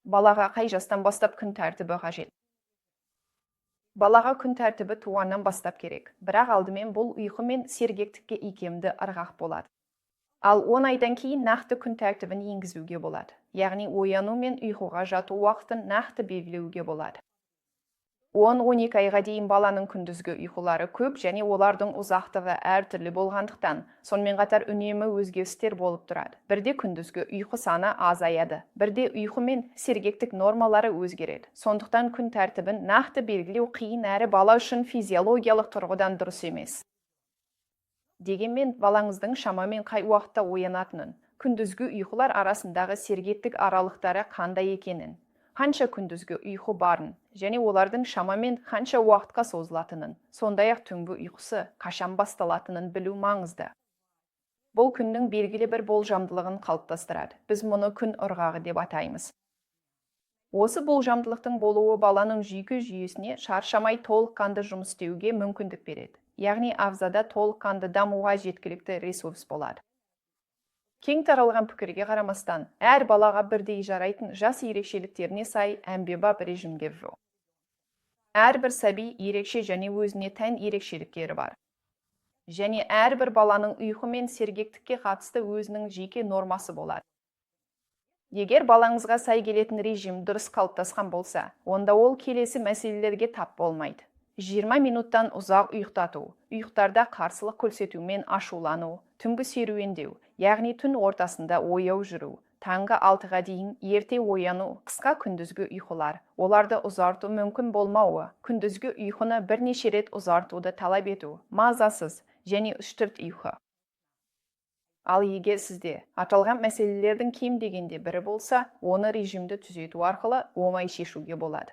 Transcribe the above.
Балаға қай жастан бастап күн тәртібі қажет? Балаға күн тәртібі туғаннан бастап керек. Бірақ алдымен бұл ұйқы мен сергектікке икемді ырғақ болады. Ал 10 айдан кейін нақты күн тәртібін енгізуге болады. Яғни ояну мен ұйқыға жату уақытын нақты белгілеуге болады. 10-12 айға дейін баланың күндізгі ұйқылары көп және олардың ұзақтығы әртүрлі болғандықтан, сонымен қатар үнемі өзгерістер болып тұрады. Бірде күндізгі ұйқы саны азаяды, бірде ұйқы мен сергектік нормалары өзгереді. Сондықтан күн тәртібін нақты белгілеу қиын әрі бала үшін физиологиялық тұрғыдан дұрыс емес. Дегенмен балаңыздың шамамен қай уақытта оянатынын, күндізгі ұйқылар арасындағы сергектік аралықтары қандай екенін, қанша күндізгі ұйқы барын және олардың шамамен қанша уақытқа созылатынын, сондай-ақ түнгі ұйқысы қашан басталатынын білу маңызды. Бұл күннің белгілі бір болжамдылығын қалыптастырады. Біз мұны күн ырғағы деп атаймыз. Осы болжамдылықтың болуы баланың жүйке жүйесіне шаршамай толыққанды жұмыс істеуге мүмкіндік береді. Яғни ағзада толыққанды дамуға жеткілікті ресурс болады. Кең таралған пікірге қарамастан, әр балаға бірдей жарайтын жас ерекшеліктеріне сай әмбебап режимге жүру. Әрбір сәби ерекше және өзіне тән ерекшеліктері бар. Және әрбір баланың ұйқы мен сергектікке қатысты өзінің жеке нормасы болады. Егер балаңызға сай келетін режим дұрыс қалыптасқан болса, онда ол келесі мәселелерге тап болмайды. 20 минуттан ұзақ ұйықтату, ұйықтарда қарсылық көрсету мен ашулану, түнгі серуендеу, яғни түн ортасында ояу жүру, таңғы 6-ға дейін ерте ояну, қысқа күндізгі ұйқылар, оларды ұзарту мүмкін болмауы, күндізгі ұйқыны бірнеше рет ұзартуды талап ету, мазасыз және үстірт ұйқы. Ал егер сізде аталған мәселелердің кем дегенде бірі болса, оны режимді түзету арқылы оңай шешуге болады.